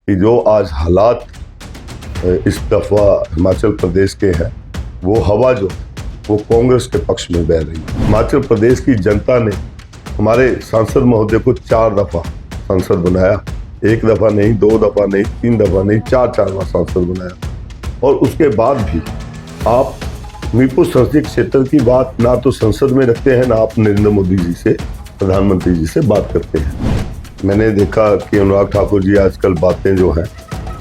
कि जो आज हालात इस दफा हिमाचल प्रदेश के हैं, वो हवा जो है वो कांग्रेस के पक्ष में बह रही है। हिमाचल प्रदेश की जनता ने हमारे सांसद महोदय को 4 दफा सांसद बनाया, 1 दफा नहीं, 2 दफा नहीं, 3 दफा नहीं, 4 बार सांसद बनाया। और उसके बाद भी आप हमीरपुर संसदीय क्षेत्र की बात ना तो संसद में रखते हैं, ना आप नरेंद्र मोदी जी से, प्रधानमंत्री जी से बात करते हैं। मैंने देखा कि अनुराग ठाकुर जी आजकल बातें जो हैं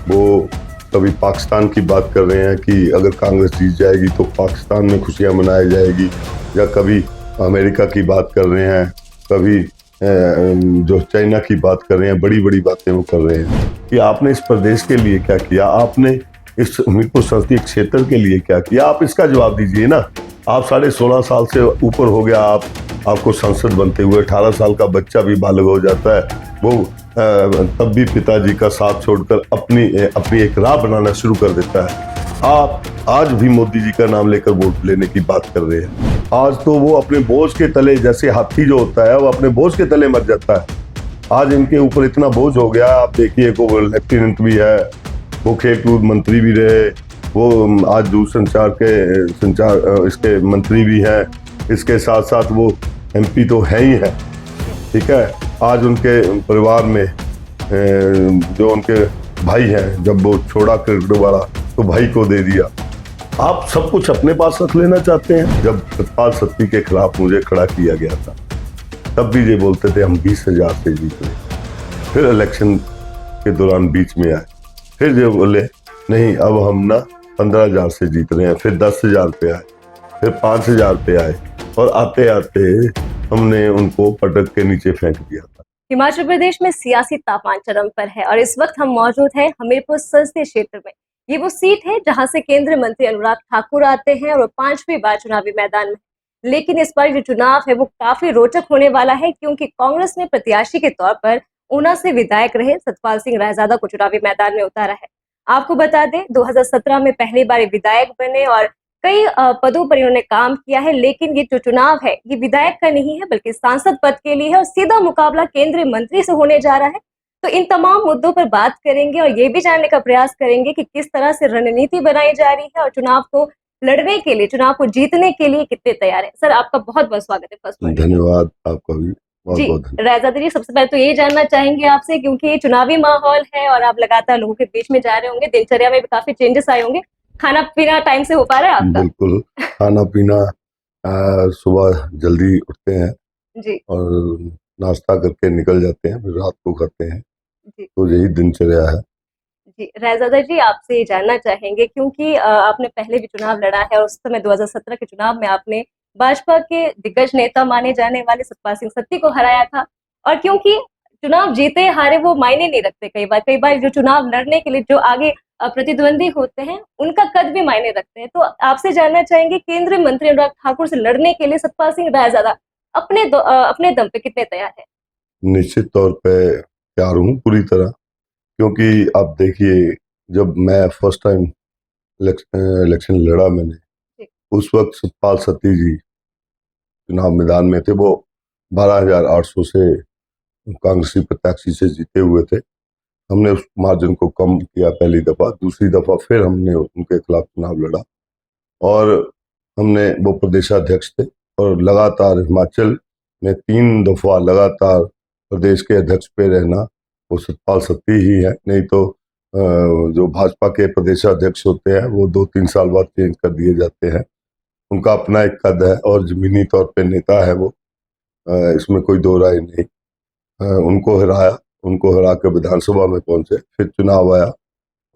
वो कभी पाकिस्तान की बात कर रहे हैं कि अगर कांग्रेस जीत जाएगी तो पाकिस्तान में खुशियां मनाई जाएगी, या कभी अमेरिका की बात कर रहे हैं, कभी जो चाइना की बात कर रहे हैं। बड़ी बड़ी बातें वो कर रहे हैं कि आपने इस प्रदेश के लिए क्या किया, आपने इस हमीरपुर संसदीय क्षेत्र के लिए क्या किया, आप इसका जवाब दीजिए ना। आप 16.5 साल से ऊपर हो गया आपको संसद बनते हुए, 18 साल का बच्चा भी बालग हो जाता है, वो तब भी पिताजी का साथ छोड़कर अपनी एक राह बनाना शुरू कर देता है। आप आज भी मोदी जी का नाम लेकर वोट लेने की बात कर रहे हैं। आज तो वो अपने बोझ के तले, जैसे हाथी जो होता है वो अपने बोझ के तले मर जाता है, आज इनके ऊपर इतना बोझ हो गया। आप देखिए वो लेफ्टिनेंट भी है, वो खेल कूद मंत्री भी रहे, वो आज दूरसंचार इसके मंत्री भी हैं, इसके साथ साथ वो MP तो है ही है, ठीक है। आज उनके परिवार में जो उनके भाई हैं, जब वो छोड़ा क्रिकेट वाला तो भाई को दे दिया। आप सब कुछ अपने पास रख लेना चाहते हैं। जब सतपाल सत्ती के खिलाफ मुझे खड़ा किया गया था, तब भी ये बोलते थे हम 20,000 से जीत रहे, फिर इलेक्शन के दौरान बीच में आए, फिर ये बोले नहीं अब हम ना 15,000 से जीत रहे हैं, फिर 10,000 पे आए, फिर 5,000 पे आए, और आते आते हमने उनको पटक के नीचे फेंक दिया था। हिमाचल प्रदेश में सियासी तापमान चरम पर है और इस वक्त हम मौजूद हैं हमीरपुर संसदीय क्षेत्र में। ये वो सीट है जहां से केंद्रीय मंत्री अनुराग ठाकुर आते हैं और वो 5वीं बार चुनावी मैदान में। लेकिन इस बार जो चुनाव है वो काफी रोचक होने वाला है, क्योंकि कांग्रेस ने प्रत्याशी के तौर पर ऊना से विधायक रहे सतपाल सिंह रायजादा को चुनावी मैदान में उतारा है। आपको बता दें 2017 में पहली बार विधायक बने और कई पदों पर इन्होंने काम किया है, लेकिन ये जो चुनाव है ये विधायक का नहीं है बल्कि सांसद पद के लिए है और सीधा मुकाबला केंद्रीय मंत्री से होने जा रहा है। तो इन तमाम मुद्दों पर बात करेंगे और ये भी जानने का प्रयास करेंगे कि किस तरह से रणनीति बनाई जा रही है और चुनाव को लड़ने के लिए, चुनाव को जीतने के लिए कितने तैयार है। सर आपका बहुत बहुत स्वागत है फर्स्ट पॉइंट। धन्यवाद, आपका भी बहुत जी बहुत धन्यवाद। रायजादा जी, सबसे पहले तो ये जानना चाहेंगे आपसे, क्योंकि चुनावी माहौल है और आप लगातार लोगों के बीच में जा रहे होंगे, दिनचर्या में भी काफी चेंजेस आए होंगे, खाना पीना टाइम से हो पा रहा है आपका? बिल्कुल, खाना पीना सुबह जल्दी उठते हैं जी और नाश्ता करके निकल जाते हैं, फिर रात को खाते हैं, जी तो यही दिनचर्या है। जी रायजादा जी, आपसे ये जानना चाहेंगे, क्योंकि आपने पहले भी चुनाव लड़ा है और उस समय 2017 के चुनाव में आपने भाजपा के दिग्गज नेता माने जाने वाले सतपाल सिंह सत्ती को हराया था। और क्योंकि चुनाव जीते हारे वो मायने नहीं रखते, कई बार जो चुनाव लड़ने के लिए जो आगे प्रतिद्वंदी होते हैं उनका कद भी मायने रखते हैं। तो आपसे जानना चाहेंगे, केंद्रीय मंत्री अनुराग ठाकुर से लड़ने के लिए सतपाल सिंह रायजादा अपने दम पे कितने तैयार है? निश्चित तौर पे तैयार हूँ पूरी तरह, क्योंकि आप देखिए जब मैं फर्स्ट टाइम इलेक्शन लड़ा मैंने, जी उस वक्त सतपाल सत्ती जी चुनाव मैदान में थे। वो 12,800 से कांग्रेसी प्रत्याशी से जीते हुए थे। हमने उस मार्जिन को कम किया पहली दफा, दूसरी दफा फिर हमने उनके खिलाफ चुनाव लड़ा और हमने वो प्रदेशाध्यक्ष थे, और लगातार हिमाचल में 3 दफा लगातार प्रदेश के अध्यक्ष पे रहना वो सतपाल सत्ती ही है। नहीं तो जो भाजपा के प्रदेशाध्यक्ष होते हैं वो 2-3 साल बाद चेंज कर दिए जाते हैं। उनका अपना एक कद है और जमीनी तौर पे नेता है वो, इसमें कोई दो राय नहीं। उनको हरा के विधानसभा में पहुंचे, फिर चुनाव आया,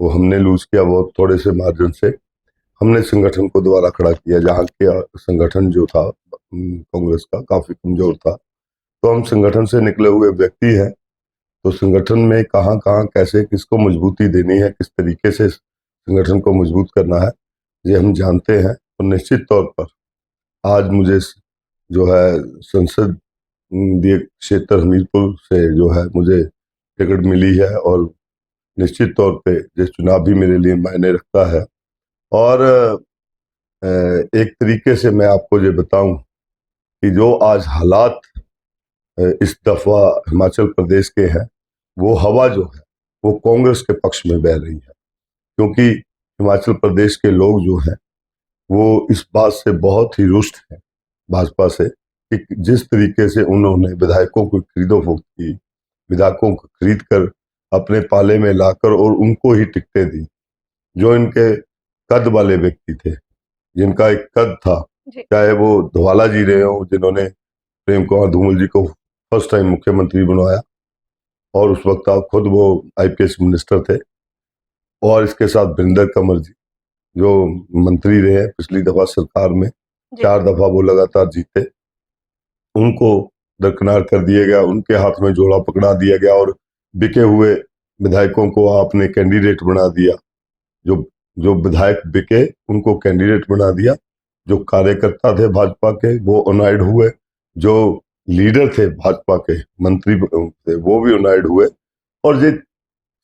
वो हमने लूज किया बहुत थोड़े से मार्जिन से। हमने संगठन को दोबारा खड़ा किया, जहाँ के संगठन जो था कांग्रेस का काफी कमजोर था, तो हम संगठन से निकले हुए व्यक्ति हैं, तो संगठन में कहाँ कहाँ कैसे किसको मजबूती देनी है, किस तरीके से संगठन को मजबूत करना है, ये हम जानते हैं। तो निश्चित तौर पर आज मुझे जो है संसदीय क्षेत्र हमीरपुर से जो है मुझे टिकट मिली है, और निश्चित तौर पे ये चुनाव भी मेरे लिए मायने रखता है। और एक तरीके से मैं आपको ये बताऊं कि जो आज हालात इस दफा हिमाचल प्रदेश के हैं, वो हवा जो है वो कांग्रेस के पक्ष में बह रही है, क्योंकि हिमाचल प्रदेश के लोग जो हैं वो इस बात से बहुत ही रुष्ट हैं भाजपा से कि जिस तरीके से उन्होंने विधायकों को खरीदो-फरोख्त की, विधायकों को खरीद कर अपने पाले में लाकर और उनको ही टिकटें दी, जो इनके कद वाले व्यक्ति थे, जिनका एक कद था, जी। चाहे वो धवाला जी रहे हों जिन्होंने प्रेम कुमार धूमल जी को फर्स्ट टाइम मुख्यमंत्री बनवाया और उस वक्त खुद वो आईपीएस मिनिस्टर थे, और इसके साथ वीरेंद्र कंवर जी जो मंत्री रहे हैं पिछली दफा सरकार में, जी। 4 दफा वो लगातार जीते, उनको दरकिनार कर दिया गया, उनके हाथ में जोड़ा पकड़ा दिया गया और बिके हुए विधायकों को आपने कैंडिडेट बना दिया। जो जो विधायक बिके उनको कैंडिडेट बना दिया, जो कार्यकर्ता थे भाजपा के वो अनॉयड हुए, जो लीडर थे भाजपा के मंत्री थे वो भी अनॉयड हुए, और ये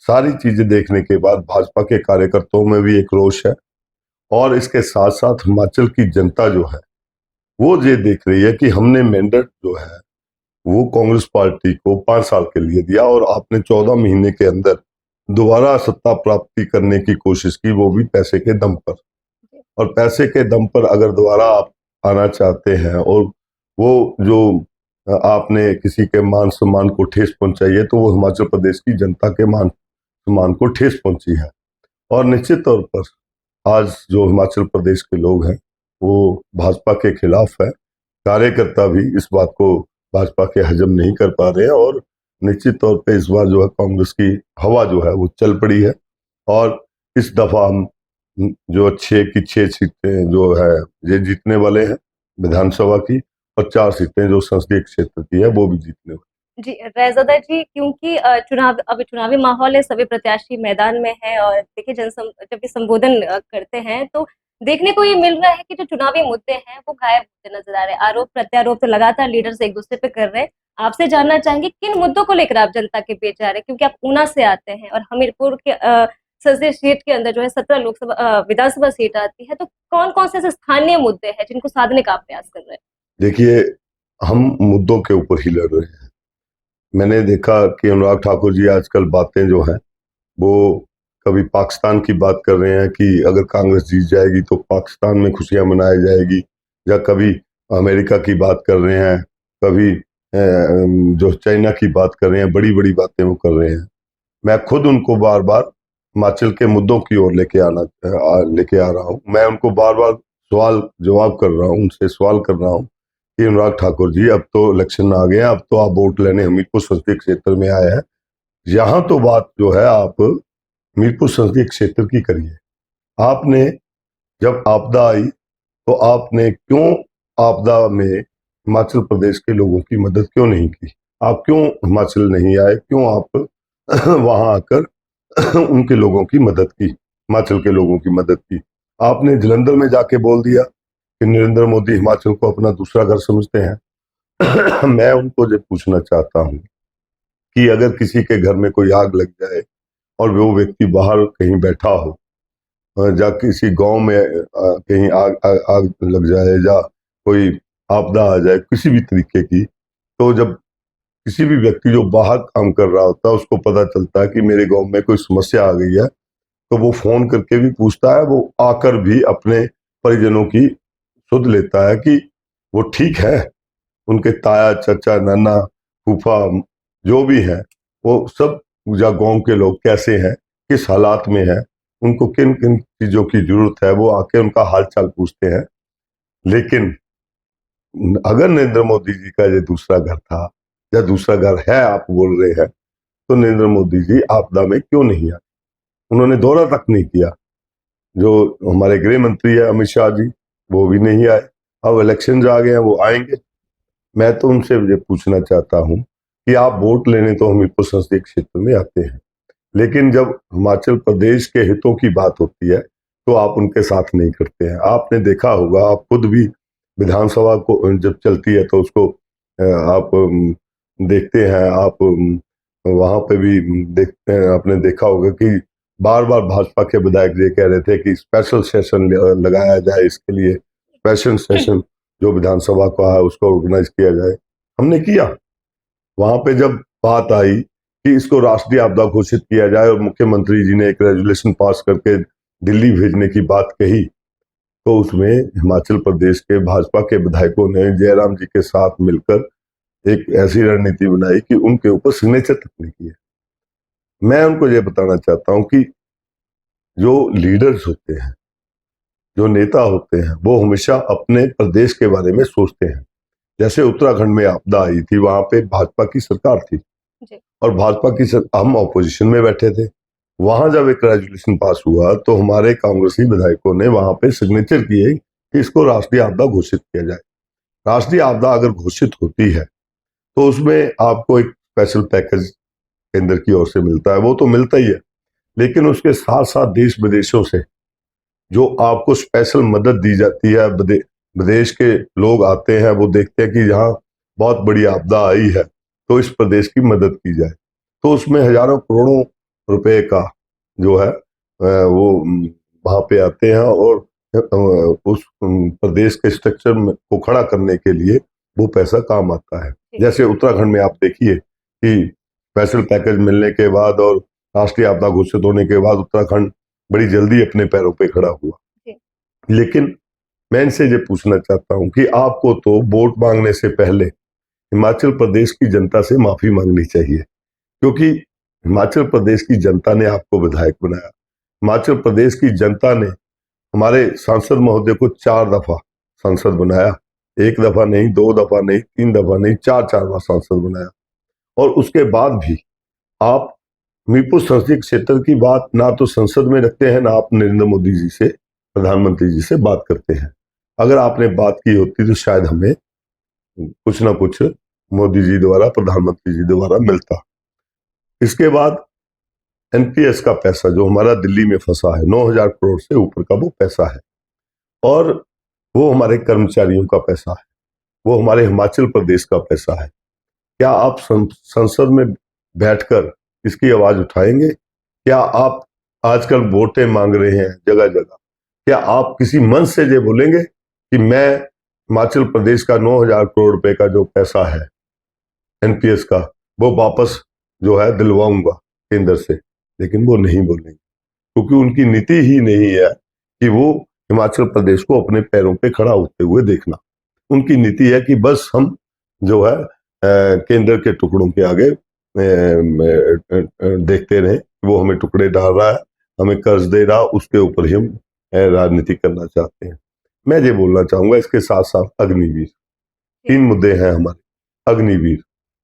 सारी चीजें देखने के बाद भाजपा के कार्यकर्ताओं में भी एक रोष है, और इसके साथ साथ हिमाचल की जनता जो है वो ये देख रही है कि हमने मैंडेट जो है वो कांग्रेस पार्टी को 5 साल के लिए दिया और आपने 14 महीने के अंदर दोबारा सत्ता प्राप्ति करने की कोशिश की, वो भी पैसे के दम पर। और पैसे के दम पर अगर दोबारा आप आना चाहते हैं और वो जो आपने किसी के मान सम्मान को ठेस पहुंचाई है, तो वो हिमाचल प्रदेश की जनता के मान सम्मान को ठेस पहुंची है। और निश्चित तौर पर आज जो हिमाचल प्रदेश के लोग हैं वो भाजपा के खिलाफ है, कार्यकर्ता भी इस बात को भाजपा के हजम नहीं कर पा रहे हैं, और निश्चित तौर पे इस बार जो है कांग्रेस की हवा जो है वो चल पड़ी है, और इस दफा हम जो 6 की 6 सीटें जो है ये जीतने वाले हैं विधानसभा की, और 4 सीटें जो संसदीय क्षेत्र की है वो भी जीतने वाले। जी, रैज़ादा जी, क्योंकि अभी चुनावी माहौल है, सभी प्रत्याशी मैदान में हैं और देखिए जब भी संबोधन करते हैं तो देखने को ये मिल रहा है कि जो चुनावी मुद्दे हैं वो गायब होते नजर आ रहे हैं। आरोप-प्रत्यारोप तो लगातार लीडर्स एक-दूसरे पे कर रहे हैं। आपसे जानना चाहेंगे किन मुद्दों को लेकर आप जनता के बीच जा रहे हैं? क्योंकि आप ऊना से आते हैं और हमीरपुर के संसदीय सीट के अंदर जो है 17 विधानसभा सीट आती है, तो कौन-कौन से ऐसे स्थानीय मुद्दे हैं जिनको साधने का आप प्रयास कर रहे हैं? देखिए, हम मुद्दों के ऊपर ही लड़ रहे हैं। मैंने देखा कि अनुराग ठाकुर जी आजकल बातें जो हैं वो कभी पाकिस्तान की बात कर रहे हैं कि अगर कांग्रेस जीत जाएगी तो पाकिस्तान में खुशियां मनाई जाएगी, या कभी अमेरिका की बात कर रहे हैं, कभी जो चाइना की बात कर रहे हैं, बड़ी बड़ी बातें वो कर रहे हैं। मैं खुद उनको बार बार हिमाचल के मुद्दों की ओर लेके आ रहा हूँ। मैं उनको बार बार सवाल जवाब कर रहा हूँ, उनसे सवाल कर रहा हूँ कि अनुराग ठाकुर जी अब तो इलेक्शन आ गए, अब तो आप वोट लेने हमीरपुर संसदीय क्षेत्र में आए हैं, यहाँ तो बात जो है आप हमीरपुर संसदीय क्षेत्र की करिए। आपने जब आपदा आई तो आपने क्यों आपदा में हिमाचल प्रदेश के लोगों की मदद क्यों नहीं की? आप क्यों हिमाचल नहीं आए? क्यों आप वहां आकर उनके लोगों की मदद की, हिमाचल के लोगों की मदद की? आपने जलंधर में जाके बोल दिया कि नरेंद्र मोदी हिमाचल को अपना दूसरा घर समझते हैं। मैं उनको ये पूछना चाहता हूँ कि अगर किसी के घर में कोई आग लग जाए और वो व्यक्ति बाहर कहीं बैठा हो, या किसी गांव में कहीं आग लग जाए, या कोई आपदा आ जाए किसी भी तरीके की, तो जब किसी भी व्यक्ति जो बाहर काम कर रहा होता है उसको पता चलता है कि मेरे गांव में कोई समस्या आ गई है, तो वो फोन करके भी पूछता है, वो आकर भी अपने परिजनों की सुध लेता है कि वो ठीक है, उनके ताया चाचा नाना फूफा जो भी हैं वो सब या गांव के लोग कैसे हैं, किस हालात में हैं, उनको किन किन चीजों की जरूरत है, वो आके उनका हाल चाल पूछते हैं। लेकिन अगर नरेंद्र मोदी जी का ये दूसरा घर था या दूसरा घर है आप बोल रहे हैं, तो नरेंद्र मोदी जी आपदा में क्यों नहीं आए? उन्होंने दौरा तक नहीं किया। जो हमारे गृह मंत्री है अमित शाह जी, वो भी नहीं आए। अब इलेक्शन आ गए हैं, वो आएंगे। मैं तो उनसे ये पूछना चाहता हूं कि आप वोट लेने तो हमीरपुर संसदीय क्षेत्र में आते हैं, लेकिन जब हिमाचल प्रदेश के हितों की बात होती है तो आप उनके साथ नहीं करते हैं। आपने देखा होगा, आप खुद भी विधानसभा को जब चलती है तो उसको आप देखते हैं, आप वहां पे भी देखते हैं, आपने देखा होगा कि बार बार भाजपा के विधायक ये कह रहे थे कि स्पेशल सेशन लगाया जाए, इसके लिए स्पेशल सेशन जो विधानसभा का है उसको ऑर्गेनाइज किया जाए। हमने किया। वहां पे जब बात आई कि इसको राष्ट्रीय आपदा घोषित किया जाए और मुख्यमंत्री जी ने एक रेजोल्यूशन पास करके दिल्ली भेजने की बात कही, तो उसमें हिमाचल प्रदेश के भाजपा के विधायकों ने जयराम जी के साथ मिलकर एक ऐसी रणनीति बनाई कि उनके ऊपर सिग्नेचर तक नहीं किए। मैं उनको ये बताना चाहता हूं कि जो लीडर्स होते हैं, जो नेता होते हैं, वो हमेशा अपने प्रदेश के बारे में सोचते हैं। जैसे उत्तराखंड में आपदा आई थी, वहां पे भाजपा की सरकार थी जी। और हम ऑपोजिशन में बैठे थे। वहां जब एक रेजोल्यूशन पास हुआ तो हमारे कांग्रेसी विधायकों ने वहां पे सिग्नेचर किए कि इसको राष्ट्रीय आपदा घोषित किया जाए। राष्ट्रीय आपदा अगर घोषित होती है तो उसमें आपको एक स्पेशल पैकेज केंद्र की ओर से मिलता है, वो तो मिलता ही है, लेकिन उसके साथ साथ देश विदेशों से जो आपको स्पेशल मदद दी जाती है। विदेश के लोग आते हैं, वो देखते हैं कि यहाँ बहुत बड़ी आपदा आई है तो इस प्रदेश की मदद की जाए, तो उसमें हजारों करोड़ों रुपए का जो है वो वहां पे आते हैं और उस प्रदेश के स्ट्रक्चर को खड़ा करने के लिए वो पैसा काम आता है। जैसे उत्तराखंड में आप देखिए कि स्पेशल पैकेज मिलने के बाद और राष्ट्रीय आपदा घोषित होने के बाद उत्तराखंड बड़ी जल्दी अपने पैरों पे खड़ा हुआ। लेकिन मैं इनसे ये पूछना चाहता हूं कि आपको तो वोट मांगने से पहले हिमाचल प्रदेश की जनता से माफी मांगनी चाहिए, क्योंकि हिमाचल प्रदेश की जनता ने आपको विधायक बनाया। हिमाचल प्रदेश की जनता ने हमारे सांसद महोदय को 4 दफा सांसद बनाया, 1 दफा नहीं, 2 दफा नहीं, 3 दफा नहीं, 4 बार सांसद बनाया। और उसके बाद भी आप हमीरपुर संसदीय क्षेत्र की बात ना तो संसद में रखते हैं, ना आप नरेंद्र मोदी जी से, प्रधानमंत्री जी से बात करते हैं। अगर आपने बात की होती तो शायद हमें कुछ ना कुछ मोदी जी द्वारा, प्रधानमंत्री जी द्वारा मिलता। इसके बाद एनपीएस का पैसा जो हमारा दिल्ली में फंसा है, 9,000 करोड़ से ऊपर का वो पैसा है, और वो हमारे कर्मचारियों का पैसा है, वो हमारे हिमाचल प्रदेश का पैसा है। क्या आप संसद में बैठकर इसकी आवाज उठाएंगे? क्या आप आजकल वोटें मांग रहे हैं जगह जगह, क्या आप किसी मंच से ये बोलेंगे कि मैं हिमाचल प्रदेश का 9,000 करोड़ रुपए का जो पैसा है एनपीएस का, वो वापस जो है दिलवाऊंगा केंद्र से? लेकिन वो नहीं बोलेंगे, क्योंकि उनकी नीति ही नहीं है कि वो हिमाचल प्रदेश को अपने पैरों पे खड़ा होते हुए देखना। उनकी नीति है कि बस हम जो है केंद्र के टुकड़ों के आगे देखते रहे, वो हमें टुकड़े डाल रहा है, हमें कर्ज दे रहा, उसके ऊपर ही हम राजनीति करना चाहते हैं। मैं ये बोलना चाहूंगा, इसके साथ साथ अग्निवीर, 3 मुद्दे हैं हमारे। अग्निवीर,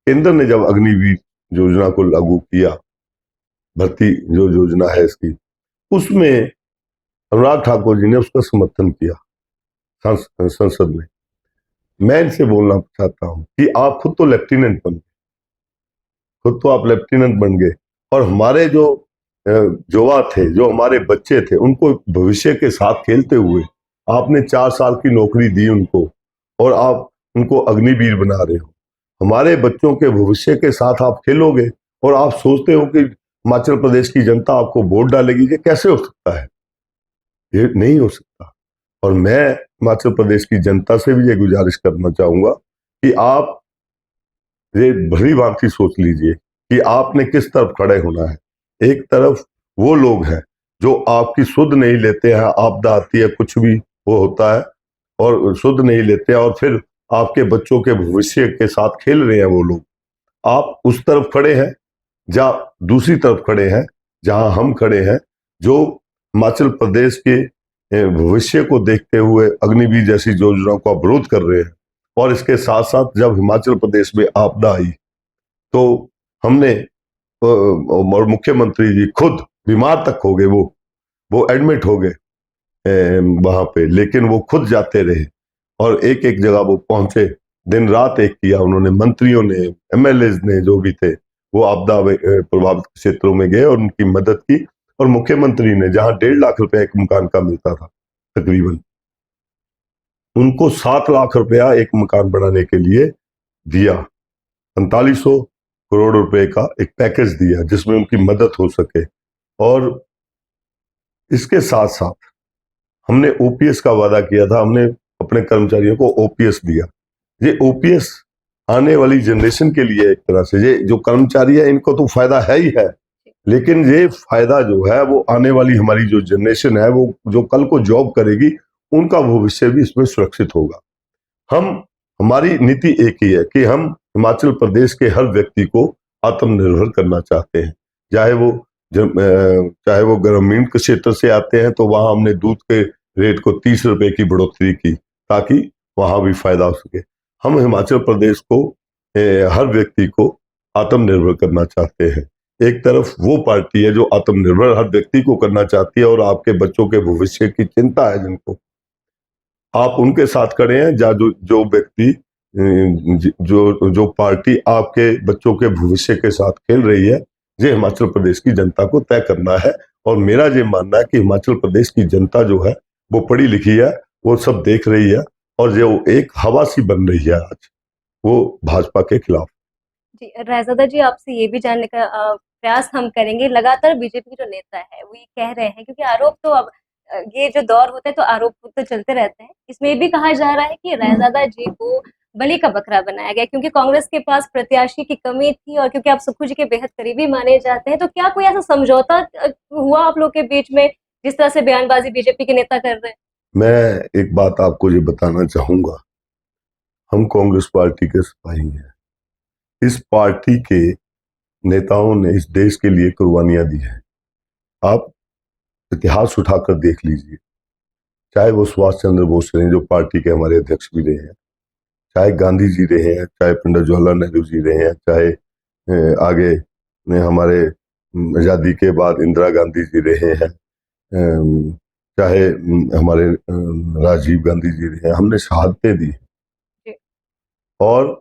केंद्र ने जब अग्निवीर योजना को लागू किया, भर्ती जो योजना है इसकी, उसमें अनुराग ठाकुर जी ने उसका समर्थन किया संसद में। मैं इनसे बोलना चाहता हूं कि आप खुद तो लेफ्टिनेंट बन गए, खुद तो आप लेफ्टिनेंट बन गए, और हमारे जो युवा थे, जो हमारे बच्चे थे, उनको भविष्य के साथ खेलते हुए आपने 4 साल की नौकरी दी उनको, और आप उनको अग्निवीर बना रहे हो। हमारे बच्चों के भविष्य के साथ आप खेलोगे और आप सोचते हो कि हिमाचल प्रदेश की जनता आपको वोट डालेगी। ये कैसे हो सकता है? ये नहीं हो सकता। और मैं हिमाचल प्रदेश की जनता से भी ये गुजारिश करना चाहूंगा कि आप ये भली भांति सोच लीजिए कि आपने किस तरफ खड़े होना है। एक तरफ वो लोग हैं जो आपकी सुध नहीं लेते हैं, आपदा आती है, कुछ भी वो होता है और सुध नहीं लेते हैं, और फिर आपके बच्चों के भविष्य के साथ खेल रहे हैं वो लोग। आप उस तरफ खड़े हैं, या दूसरी तरफ खड़े हैं जहां हम खड़े हैं, जो हिमाचल प्रदेश के भविष्य को देखते हुए अग्निवीर जैसी योजनाओं का विरोध कर रहे हैं। और इसके साथ साथ जब हिमाचल प्रदेश में आपदा आई तो हमने और मुख्यमंत्री जी खुद बीमार तक हो गए, वो एडमिट हो गए वहां पे, लेकिन वो खुद जाते रहे और एक एक जगह वो पहुंचे, दिन रात एक किया उन्होंने। मंत्रियों ने, एमएलएज ने, जो भी थे, वो आपदा प्रभावित क्षेत्रों में गए और उनकी मदद की। और मुख्यमंत्री ने जहां 1.5 लाख रुपया एक मकान का मिलता था तकरीबन, उनको 7 लाख रुपया एक मकान बनाने के लिए दिया। 4500 करोड़ रुपए का एक पैकेज दिया जिसमें उनकी मदद हो सके। और इसके साथ साथ हमने ओपीएस का वादा किया था, हमने अपने कर्मचारियों को ओपीएस दिया। ये ओपीएस आने वाली जनरेशन के लिए एक तरह से ये जो कर्मचारी है इनको तो फायदा है ही है, लेकिन ये फायदा जो है वो आने वाली हमारी जो जनरेशन है वो जो कल को जॉब करेगी उनका भविष्य भी इसमें सुरक्षित होगा। हम हमारी नीति एक ही है कि हम हिमाचल प्रदेश के हर व्यक्ति को आत्मनिर्भर करना चाहते हैं। चाहे वो ग्रामीण क्षेत्र से आते हैं तो वहां हमने दूध के रेट को 30 रुपए की बढ़ोतरी की ताकि वहां भी फायदा हो सके। हम हिमाचल प्रदेश को हर व्यक्ति को आत्मनिर्भर करना चाहते हैं। एक तरफ वो पार्टी है जो आत्मनिर्भर हर व्यक्ति को करना चाहती है और आपके बच्चों के भविष्य की चिंता है जिनको, आप उनके साथ खड़े हैं। जो व्यक्ति जो पार्टी आपके बच्चों के भविष्य के साथ खेल रही है, ये हिमाचल प्रदेश की जनता को तय करना है। और मेरा ये मानना है कि हिमाचल प्रदेश की जनता जो है वो पढ़ी लिखी है, वो सब देख रही है और जो एक हवा सी बन रही है आज वो भाजपा के खिलाफ। जी, रायज़ादा जी आपसे ये भी जानने का प्रयास हम करेंगे। लगातार बीजेपी के जो नेता है वो ये कह रहे हैं, क्योंकि आरोप तो अब ये जो दौर होता है तो आरोप तो चलते रहते हैं। इसमें ये भी कहा जा रहा है कि रायज़ादा जी को बलि का बकरा बनाया गया, क्योंकि कांग्रेस के पास प्रत्याशी की कमी थी और क्योंकि आप सुक्खू जी के बेहद करीबी माने जाते हैं। तो क्या कोई ऐसा समझौता हुआ आप लोग के बीच में, जिस तरह से बयानबाजी बीजेपी के नेता कर रहे हैं? मैं एक बात आपको ये बताना चाहूंगा, हम कांग्रेस पार्टी के सिपाही हैं। इस पार्टी के नेताओं ने इस देश के लिए कुर्बानियां दी हैं। आप इतिहास उठाकर देख लीजिए, चाहे वो सुभाष चंद्र बोस रहे जो पार्टी के हमारे अध्यक्ष भी रहे हैं, चाहे गांधी जी रहे हैं, चाहे पंडित जवाहरलाल नेहरू जी रहे हैं, चाहे आगे हमारे आजादी के बाद इंदिरा गांधी जी रहे हैं, चाहे हमारे राजीव गांधी जी रहे हैं। हमने शहादतें दी और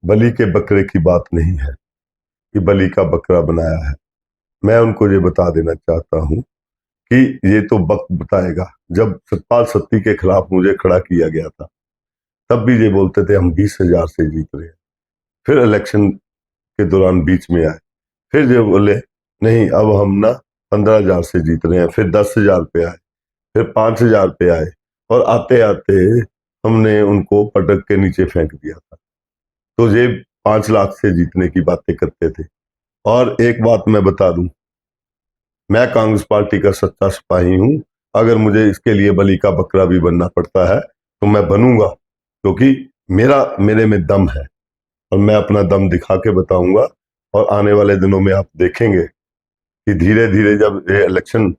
बलि के बकरे की बात नहीं है कि बलि का बकरा बनाया है। मैं उनको ये बता देना चाहता हूं कि ये तो वक्त बताएगा। जब सतपाल सत्ती के खिलाफ मुझे खड़ा किया गया था तब भी ये बोलते थे हम 20,000 से जीत रहे हैं। फिर इलेक्शन के दौरान बीच में आए, फिर ये बोले नहीं अब हम ना 15,000 से जीत रहे हैं। फिर 10,000 पे आए, फिर 5,000 पे आए और आते आते हमने उनको पटक के नीचे फेंक दिया था। तो ये 5 लाख से जीतने की बातें करते थे। और एक बात मैं बता दूं, मैं कांग्रेस पार्टी का सच्चा सिपाही हूं। अगर मुझे इसके लिए बलि का बकरा भी बनना पड़ता है तो मैं बनूंगा, क्योंकि मेरे में दम है और मैं अपना दम दिखा के बताऊंगा। और आने वाले दिनों में आप देखेंगे कि धीरे धीरे जब ये इलेक्शन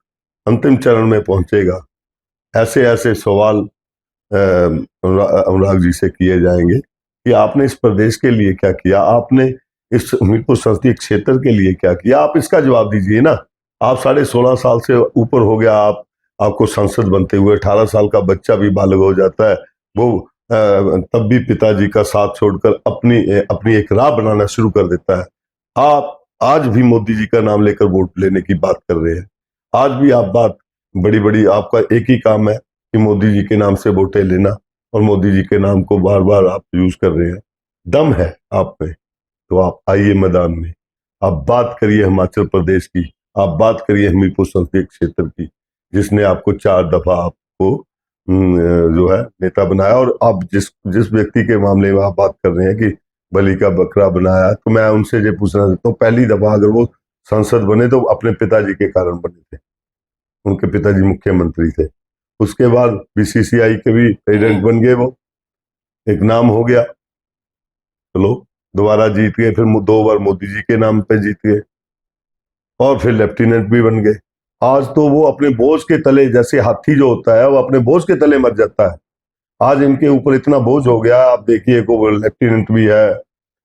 अंतिम चरण में पहुंचेगा, ऐसे ऐसे सवाल अनुराग जी से किए जाएंगे कि आपने इस प्रदेश के लिए क्या किया, आपने इस हमीरपुर संसदीय क्षेत्र के लिए क्या किया। आप इसका जवाब दीजिए ना। आप 16.5 साल से ऊपर हो गया, आपको संसद बनते हुए 18 साल का बच्चा भी बालिग हो जाता है, वो तब भी पिताजी का साथ छोड़कर अपनी एक राह बनाना शुरू कर देता है। आप आज भी मोदी जी का नाम लेकर वोट लेने की बात कर रहे हैं। आज भी आप बड़ी बड़ी आपका एक ही काम है कि मोदी जी के नाम से वोटें लेना और मोदी जी के नाम को बार बार आप यूज कर रहे हैं। दम है आप में तो आप आइए मैदान में, आप बात करिए हिमाचल प्रदेश की, आप बात करिए हमीरपुर संसदीय क्षेत्र की, जिसने आपको 4 दफा आपको जो है नेता बनाया। और आप जिस व्यक्ति के मामले में आप बात कर रहे हैं कि बलि का बकरा बनाया, तो मैं उनसे ये पूछना चाहता हूँ, पहली दफा अगर वो संसद बने तो अपने पिताजी के कारण बने थे, उनके पिताजी मुख्यमंत्री थे। उसके बाद बीसीसीआई के भी प्रेसिडेंट बन गए, वो एक नाम हो गया, चलो दोबारा जीत गए। फिर 2 बार मोदी जी के नाम पे जीत गए और फिर लेफ्टिनेंट भी बन गए। आज तो वो अपने बोझ के तले, जैसे हाथी जो होता है वो अपने बोझ के तले मर जाता है, आज इनके ऊपर इतना बोझ हो गया। आप देखिए को वो लेफ्टिनेंट भी है,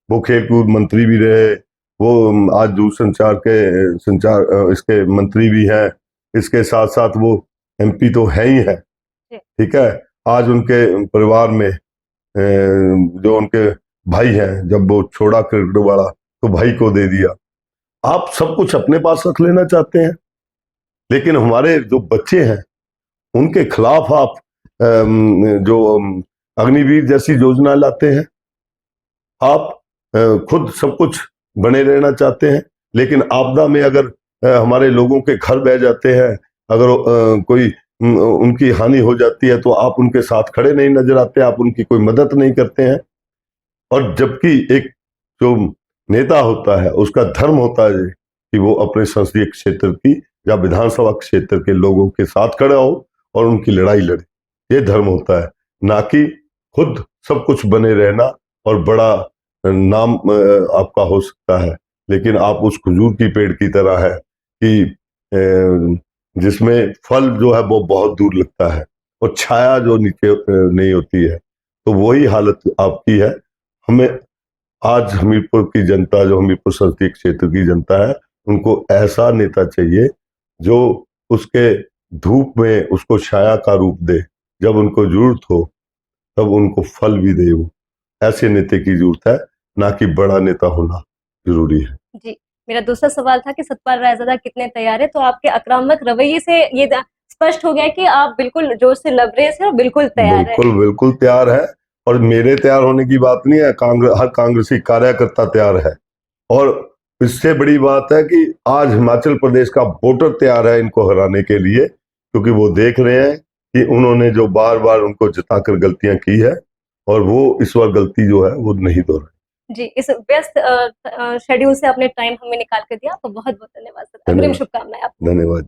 वो खेल कूद मंत्री भी रहे, वो आज संचार इसके मंत्री भी हैं, इसके साथ साथ वो एमपी तो है ही है, ठीक है। आज उनके परिवार में जो उनके भाई हैं, जब वो छोड़ा क्रिकेट वाला तो भाई को दे दिया। आप सब कुछ अपने पास रख लेना चाहते हैं, लेकिन हमारे जो बच्चे हैं उनके खिलाफ आप जो अग्निवीर जैसी योजना लाते हैं। आप खुद सब कुछ बने रहना चाहते हैं, लेकिन आपदा में अगर हमारे लोगों के घर बह जाते हैं, अगर कोई उनकी हानि हो जाती है तो आप उनके साथ खड़े नहीं नजर आते, आप उनकी कोई मदद नहीं करते हैं। और जबकि एक जो नेता होता है उसका धर्म होता है कि वो अपने संसदीय क्षेत्र की या विधानसभा क्षेत्र के लोगों के साथ खड़ा हो और उनकी लड़ाई लड़े, ये धर्म होता है, ना कि खुद सब कुछ बने रहना और बड़ा नाम आपका हो सकता है, लेकिन आप उस खजूर की पेड़ की तरह है कि जिसमें फल जो है वो बहुत दूर लगता है और छाया जो नीचे नहीं होती है, तो वही हालत आपकी है। हमें आज हमीरपुर की जनता, जो हमीरपुर संसदीय क्षेत्र की जनता है, उनको ऐसा नेता चाहिए जो उसके धूप में उसको छाया का रूप दे, जब उनको जरूरत हो तब उनको फल भी दे। वो ऐसे नेता की जरूरत है, ना कि बड़ा नेता होना जरूरी है। जी, मेरा दूसरा सवाल था कि सतपाल रायजादा कितने तैयार है, तो आपके आक्रामक रवैये से ये स्पष्ट हो गया कि आप बिल्कुल जोश से लबरेज हैं और बिल्कुल तैयार है। बिल्कुल बिल्कुल तैयार है, और मेरे तैयार होने की बात नहीं है, हर कांग्रेसी कार्यकर्ता तैयार है। और इससे बड़ी बात है कि आज हिमाचल प्रदेश का वोटर तैयार है इनको हराने के लिए, क्योंकि वो देख रहे हैं कि उन्होंने जो बार बार उनको जिताकर गलतियां की है, और वो इस बार गलती जो है वो नहीं दोहराए। जी, इस व्यस्त शेड्यूल से आपने टाइम हमें निकाल कर दिया, आपको बहुत बहुत धन्यवाद सर। अग्रिम धन्यवाद। शुभकामनाएं आपको। धन्यवाद।